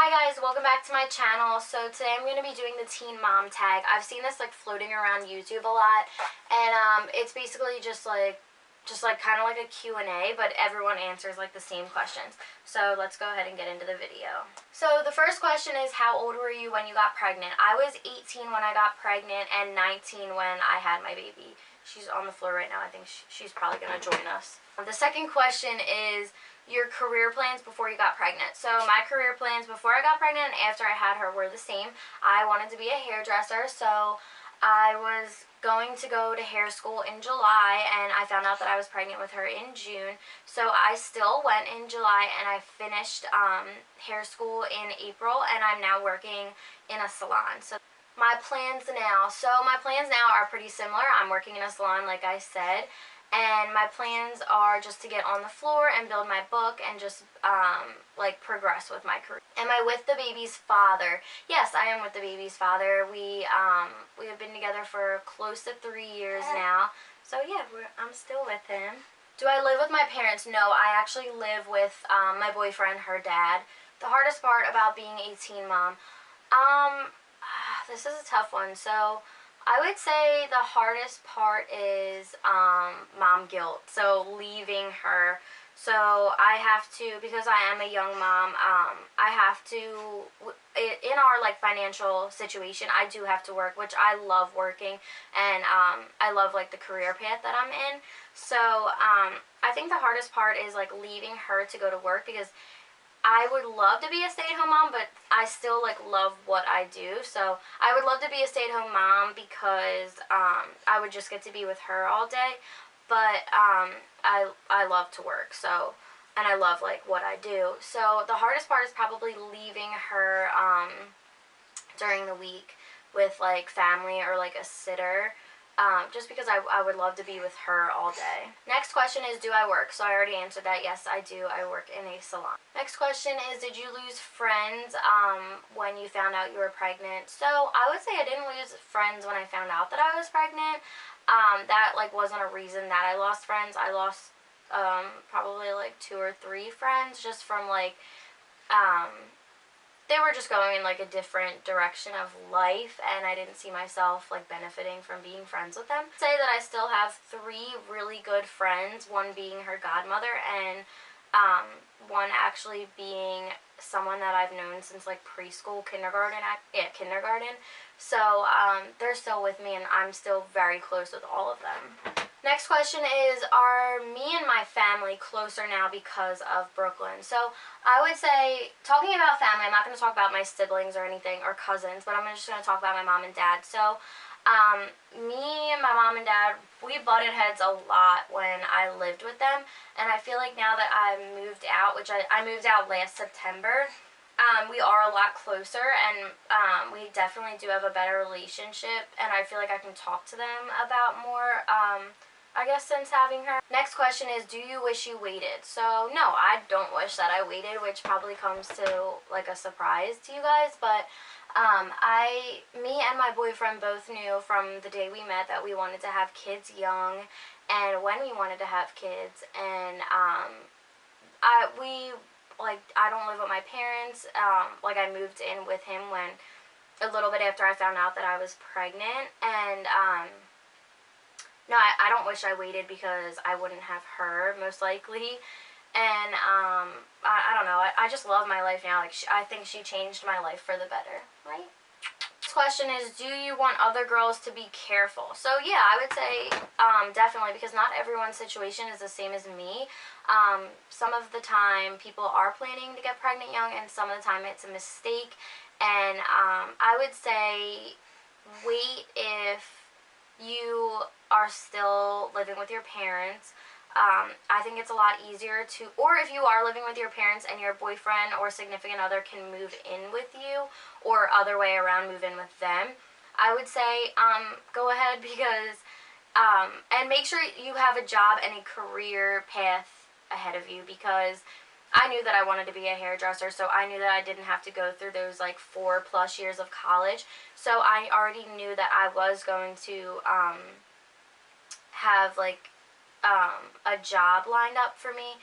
Hi guys, welcome back to my channel. So today I'm going to be doing the teen mom tag. I've seen this floating around YouTube a lot, and it's basically just kind of like a Q&A, but everyone answers the same questions. So let's go ahead and get into the video. So the first question is, how old were you when you got pregnant? I was 18 when I got pregnant and 19 when I had my baby. She's on the floor right now. I think she's probably going to join us. The second question is your career plans before you got pregnant. So my career plans before I got pregnant and after I had her were the same. I wanted to be a hairdresser, so I was going to go to hair school in July, and I found out that I was pregnant with her in June. So I still went in July, and I finished hair school in April, and I'm now working in a salon. So my plans now are pretty similar. I'm working in a salon, like I said. And my plans are just to get on the floor and build my book and just, progress with my career. Am I with the baby's father? Yes, I am with the baby's father. We have been together for close to 3 years now. So, yeah, I'm still with him. Do I live with my parents? No, I actually live with my boyfriend, her dad. The hardest part about being a teen mom, this is a tough one. So I would say the hardest part is mom guilt, so leaving her. So I have to, because I am a young mom, I have to, in our financial situation, I do have to work, which I love working, and I love the career path that I'm in. So I think the hardest part is leaving her to go to work, because I would love to be a stay-at-home mom, but I still love what I do. So I would love to be a stay-at-home mom because I would just get to be with her all day. But I love to work, so, and I love what I do. So the hardest part is probably leaving her during the week with family or a sitter. Just because I would love to be with her all day. Next question is, do I work? So I already answered that. Yes, I do. I work in a salon. Next question is, did you lose friends when you found out you were pregnant? So I would say I didn't lose friends when I found out that I was pregnant. That wasn't a reason that I lost friends. I lost probably 2 or 3 friends just from they were just going in a different direction of life, and I didn't see myself benefiting from being friends with them. I'd say that I still have 3 really good friends, one being her godmother, and one actually being someone that I've known since preschool, kindergarten. So they're still with me, and I'm still very close with all of them. Next question is, are me and my family closer now because of Brooklyn? So I would say, talking about family, I'm not going to talk about my siblings or anything, or cousins, but I'm just going to talk about my mom and dad. So me and my mom and dad, we butted heads a lot when I lived with them, and I feel now that I moved out, which I moved out last September, we are a lot closer, and we definitely do have a better relationship, and I feel I can talk to them about more, I guess, since having her. Next question is, do you wish you waited? So no, I don't wish that I waited, which probably comes to a surprise to you guys, but me and my boyfriend both knew from the day we met that we wanted to have kids young, and when we wanted to have kids, and I don't live with my parents. I moved in with him when a little bit after I found out that I was pregnant, and no, I don't wish I waited, because I wouldn't have her, most likely. And I don't know, I just love my life now. I think she changed my life for the better, right? Next question is, do you want other girls to be careful? So yeah, I would say definitely, because not everyone's situation is the same as me. Some of the time people are planning to get pregnant young, and some of the time it's a mistake. And I would say wait if you are still living with your parents. I think it's a lot easier to, or if you are living with your parents and your boyfriend or significant other can move in with you, or other way around, move in with them, I would say go ahead, because and make sure you have a job and a career path ahead of you, because I knew that I wanted to be a hairdresser, so I knew that I didn't have to go through those 4+ years of college. So I already knew that I was going to have a job lined up for me,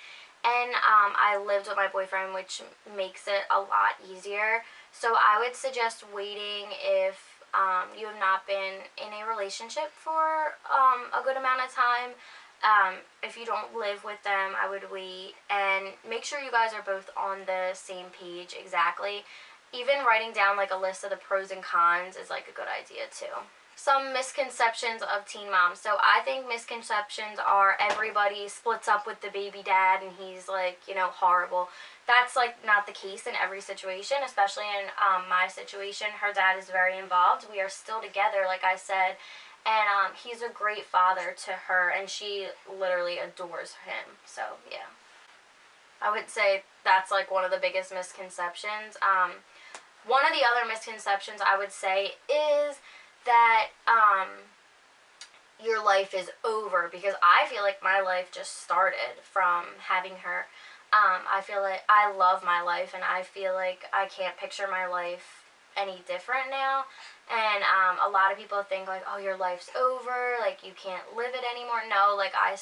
and I lived with my boyfriend, which makes it a lot easier. So I would suggest waiting if you have not been in a relationship for a good amount of time. If you don't live with them, I would wait and make sure you guys are both on the same page exactly. Even writing down like a list of the pros and cons is like a good idea too. Some misconceptions of teen moms. So I think misconceptions are everybody splits up with the baby dad and he's like, you know, horrible. That's like not the case in every situation, especially in my situation. Her dad is very involved. We are still together, like I said, and he's a great father to her, and she literally adores him. So yeah, I would say that's like one of the biggest misconceptions. One of the other misconceptions I would say is that your life is over, because I feel like my life just started from having her. I feel like I love my life, and I feel like I can't picture my life any different now. And a lot of people think like, oh, your life's over, like you can't live it anymore. No, like I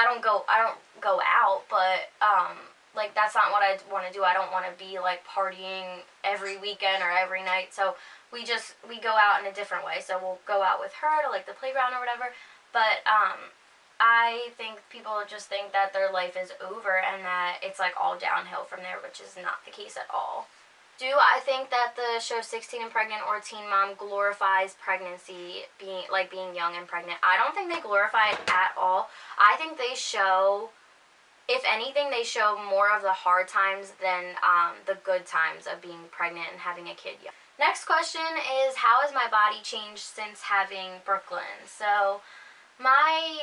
don't go out, but like that's not what I want to do. I don't want to be like partying every weekend or every night. So we go out in a different way. So we'll go out with her to like the playground or whatever. But I think people just think that their life is over and that it's like all downhill from there, which is not the case at all. Do I think that the show 16 and Pregnant or Teen Mom glorifies pregnancy, being young and pregnant? I don't think they glorify it at all. I think they show, if anything, they show more of the hard times than the good times of being pregnant and having a kid. Next question is, how has my body changed since having Brooklyn? So my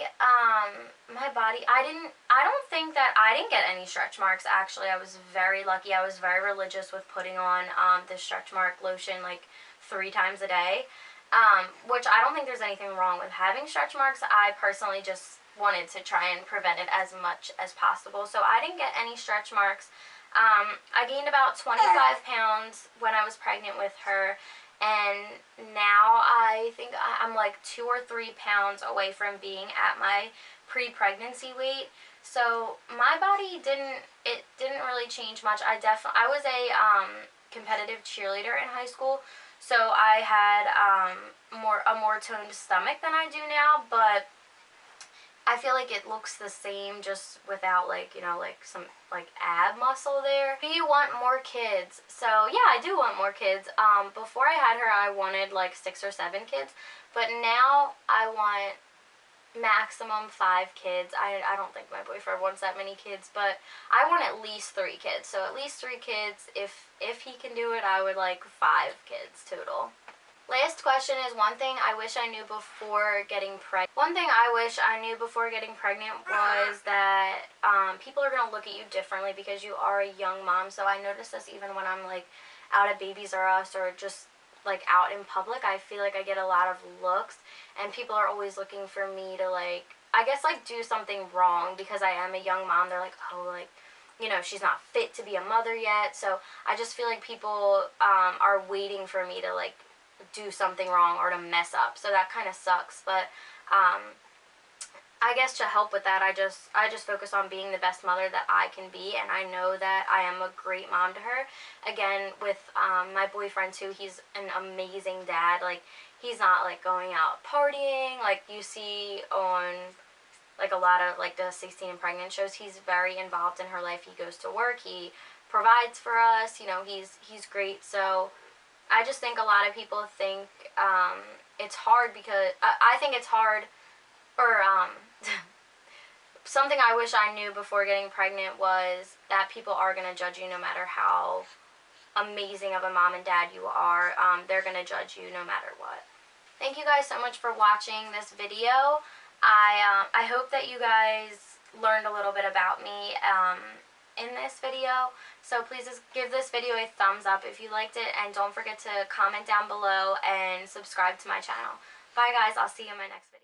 body, I don't think that I didn't get any stretch marks. Actually, I was very lucky. I was very religious with putting on the stretch mark lotion like 3 times a day, which I don't think there's anything wrong with having stretch marks. I personally just wanted to try and prevent it as much as possible. So I didn't get any stretch marks. I gained about 25 pounds when I was pregnant with her, and now I think I'm like 2 or 3 pounds away from being at my pre-pregnancy weight. So my body didn't really change much. I was a competitive cheerleader in high school, so I had a more toned stomach than I do now, but I feel like it looks the same, just without like, you know, like some like ab muscle there. Do you want more kids? So yeah, I do want more kids. Before I had her, I wanted like 6 or 7 kids, but now I want maximum 5 kids. I don't think my boyfriend wants that many kids, but I want at least 3 kids. So at least 3 kids. If he can do it, I would like 5 kids total. Last question is, one thing I wish I knew before getting pregnant. One thing I wish I knew before getting pregnant was that people are going to look at you differently because you are a young mom. So I notice this even when I'm like out at Babies R Us or just like out in public. I feel like I get a lot of looks, and people are always looking for me to like, I guess like do something wrong because I am a young mom. They're like, oh, like, you know, she's not fit to be a mother yet. So I just feel like people are waiting for me to like do something wrong or to mess up. So that kind of sucks. But I guess to help with that, I just focus on being the best mother that I can be, and I know that I am a great mom to her. Again, with my boyfriend too, he's an amazing dad. Like, he's not like going out partying like you see on like a lot of like the 16 and Pregnant shows. He's very involved in her life. He goes to work, he provides for us, you know, he's great. So I just think a lot of people think it's hard because I think it's hard, or something I wish I knew before getting pregnant was that people are going to judge you no matter how amazing of a mom and dad you are. They're going to judge you no matter what. Thank you guys so much for watching this video. I hope that you guys learned a little bit about me in this video. So please just give this video a thumbs up if you liked it, and don't forget to comment down below and subscribe to my channel. Bye guys, I'll see you in my next video.